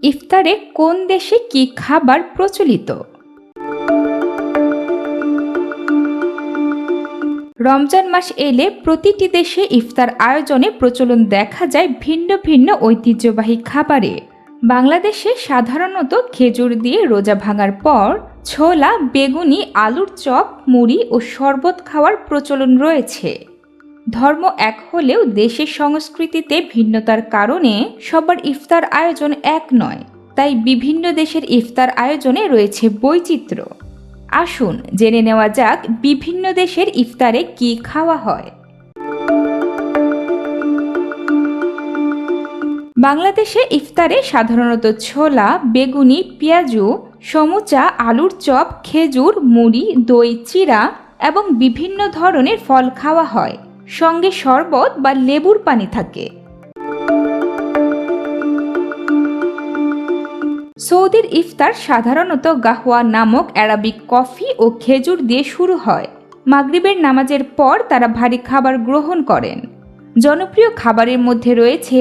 ইফতারে কোন দেশে কি খাবার প্রচলিত? রমজান মাস এলে প্রতিটি দেশে ইফতার আয়োজনে প্রচলন দেখা যায় ভিন্ন ভিন্ন ঐতিহ্যবাহী খাবারে। বাংলাদেশে সাধারণত খেজুর দিয়ে রোজা ভাঙার পর ছোলা, বেগুনি, আলুর চপ, মুড়ি ও শরবত খাওয়ার প্রচলন রয়েছে। ধর্ম এক হলেও দেশের সংস্কৃতিতে ভিন্নতার কারণে সবার ইফতার আয়োজন এক নয়, তাই বিভিন্ন দেশের ইফতার আয়োজনে রয়েছে বৈচিত্র্য। আসুন জেনে নেওয়া যাক বিভিন্ন দেশের ইফতারে কি খাওয়া হয়। বাংলাদেশে ইফতারে সাধারণত ছোলা, বেগুনি, পেঁয়াজু, সমুচা, আলুর চপ, খেজুর, মুড়ি, দই, চিড়া এবং বিভিন্ন ধরনের ফল খাওয়া হয়। সঙ্গে শরবত বা লেবুর পানি থাকে। সৌদির ইফতার সাধারণত গাহওয়া নামক অ্যারাবিক কফি ও খেজুর দিয়ে শুরু হয়। মাগরিবের নামাজের পর তারা ভারী খাবার গ্রহণ করেন। জনপ্রিয় খাবারের মধ্যে রয়েছে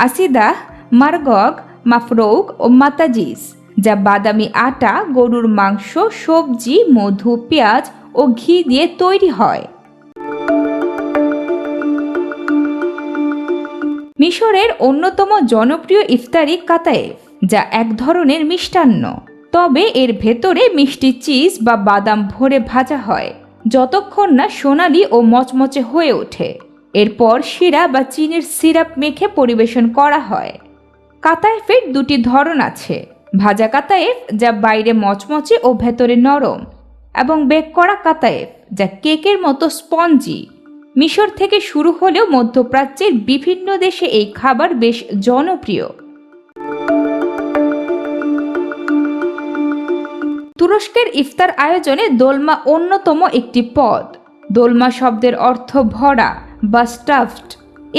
আসিদাহ, মারগগ, মাফরৌক ও মাতাজিস, যা বাদামি আটা, গরুর মাংস, সবজি, মধু, পেঁয়াজ ও ঘি দিয়ে তৈরি হয়। মিশরের অন্যতম জনপ্রিয় ইফতারি কাতায়েফ, যা এক ধরনের মিষ্টান্ন, তবে এর ভেতরে মিষ্টি চিজ বা বাদাম ভরে ভাজা হয় যতক্ষণ না সোনালি ও মচমচে হয়ে ওঠে। এরপর শিরা বা চিনির সিরাপ মেখে পরিবেশন করা হয়। কাতায়েফের দুটি ধরন আছে: ভাজা কাতায়েফ, যা বাইরে মচমচে ও ভেতরে নরম, এবং বেক করা কাতায়েফ, যা কেকের মতো স্পঞ্জি। মিশর থেকে শুরু হলেও মধ্যপ্রাচ্যের বিভিন্ন দেশে এই খাবার বেশ জনপ্রিয়। তুরস্কের ইফতার আয়োজনে দোলমা অন্যতম একটি পদ। দোলমা শব্দের অর্থ ভরা বা স্টাফড।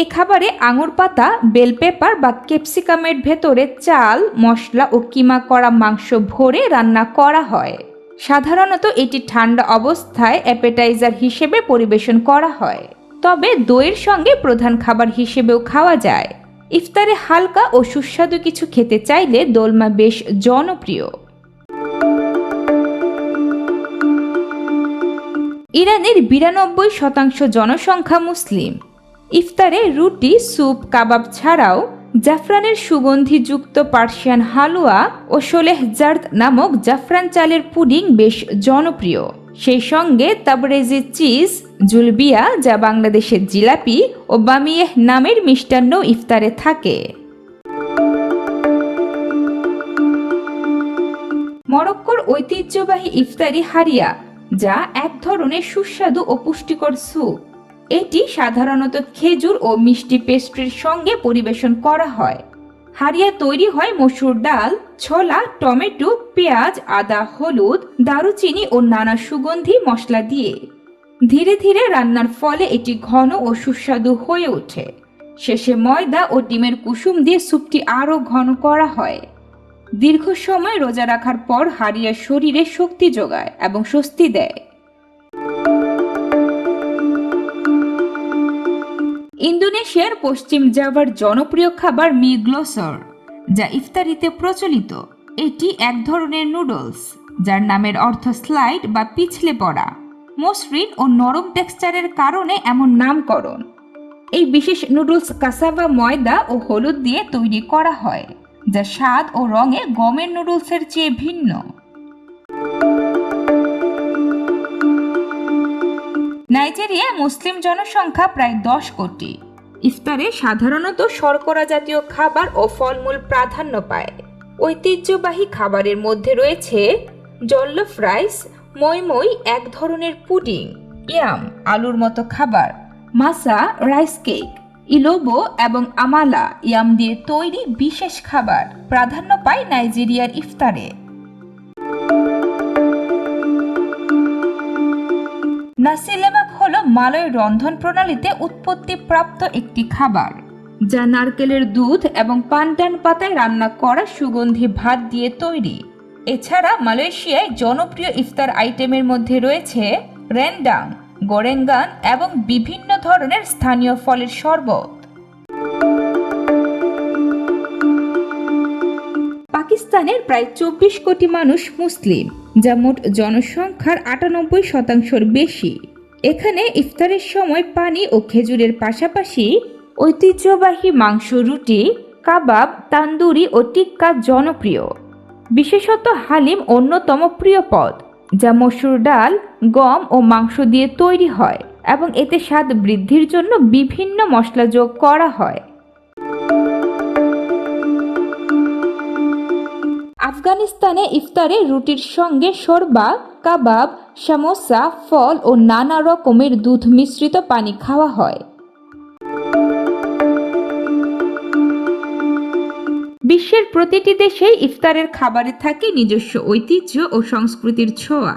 এ খাবারে আঙুর পাতা, বেল পেপার বা ক্যাপসিকামের ভেতরে চাল, মশলা ও কিমা করা মাংস ভরে রান্না করা হয়। সাধারণত এটি ঠান্ডা অবস্থায় অ্যাপেটাইজার হিসেবে পরিবেশন করা হয়, তবে দইয়ের সঙ্গে প্রধান খাবার হিসেবেও খাওয়া যায়। ইফতারে হালকা ও সুস্বাদু কিছু খেতে চাইলে দোলমা বেশ জনপ্রিয়। ইরানের 92% জনসংখ্যা মুসলিম। ইফতারে রুটি, স্যুপ, কাবাব ছাড়াও জাফরানের সুগন্ধিযুক্ত পার্সিয়ান হালুয়া ও শোলেহ জার্দ নামক জাফরান চালের পুডিং বেশ জনপ্রিয়। সেই সঙ্গে তাবরেজি চিজ, জুলবিয়া, যা বাংলাদেশের জিলাপি, ও বামিয়েহ নামের মিষ্টান্ন ইফতারে থাকে। মরক্কোর ঐতিহ্যবাহী ইফতারি হারিয়া, যা এক ধরনের সুস্বাদু ও পুষ্টিকর স্যুপ। এটি সাধারণত খেজুর ও মিষ্টি পেস্ট্রির সঙ্গে পরিবেশন করা হয়। হারিয়া তৈরি হয় মসুর ডাল, ছোলা, টমেটো, পেঁয়াজ, আদা, হলুদ, দারুচিনি ও নানা সুগন্ধি মশলা দিয়ে। ধীরে ধীরে রান্নার ফলে এটি ঘন ও সুস্বাদু হয়ে ওঠে। শেষে ময়দা ও ডিমের কুসুম দিয়ে স্যুপটি আরও ঘন করা হয়। দীর্ঘ সময় রোজা রাখার পর হারিয়া শরীরে শক্তি যোগায় এবং স্বস্তি দেয়। ইন্দোনেশিয়ার পশ্চিম জাভার জনপ্রিয় খাবার মি গ্লোসর, যা ইফতারিতে প্রচলিত। এটি এক ধরনের নুডলস, যার নামের অর্থ স্লাইড বা পিছলে পড়া। মসৃণ ও নরম টেক্সচারের কারণে এমন নামকরণ। এই বিশেষ নুডলস কাসাভা, ময়দা ও হলুদ দিয়ে তৈরি করা হয়, যা স্বাদ ও রঙে গমের নুডলসের চেয়ে ভিন্ন। নাইজেরিয়া মুসলিম জনসংখ্যা প্রায় 10 কোটি। ইফতারে সাধারণত শর্করা জাতীয় খাবার ও ফলমূল প্রাধান্য পায়। ঐতিহ্যবাহী খাবারের মধ্যে রয়েছে জল্লোফ রাইস, মই মই, এক ধরনের পুডিং, ইয়াম, আলুর মতো খাবার, মাসা, রাইস কেক, ইলোবো এবং আমালা, ইয়াম দিয়ে তৈরি বিশেষ খাবার প্রাধান্য পায় নাইজেরিয়ার ইফতারে। নাসি লেমাক হলো মালয় রন্ধন প্রণালীতে উৎপত্তিপ্রাপ্ত একটি খাবার, যা নারকেলের দুধ এবং পান্টান পাতায় রান্না করা সুগন্ধি ভাত দিয়ে তৈরি। এছাড়া মালয়েশিয়ায় জনপ্রিয় ইফতার আইটেমের মধ্যে রয়েছে রেন্ডাং, গোরেঙ্গান এবং বিভিন্ন ধরনের স্থানীয় ফলের শরবত। পাকিস্তানের প্রায় 24 কোটি মানুষ মুসলিম, যা মোট জনসংখ্যার 98% বেশি। এখানে ইফতারের সময় পানি ও খেজুরের পাশাপাশি ঐতিহ্যবাহী মাংস, রুটি, কাবাব, তান্দুরি ও টিক্কা জনপ্রিয়। বিশেষত হালিম অন্যতম প্রিয় পদ, যা মসুর ডাল, গম ও মাংস দিয়ে তৈরি হয় এবং এতে স্বাদ বৃদ্ধির জন্য বিভিন্ন মশলা যোগ করা হয়। আফগানিস্তানে ইফতারে রুটির সঙ্গে শোরবা, কাবাব, সামোসা, ফল ও নানা রকমের দুধ মিশ্রিত পানি খাওয়া হয়। বিশ্বের প্রতিটি দেশেই ইফতারের খাবারে থাকে নিজস্ব ঐতিহ্য ও সংস্কৃতির ছোঁয়া।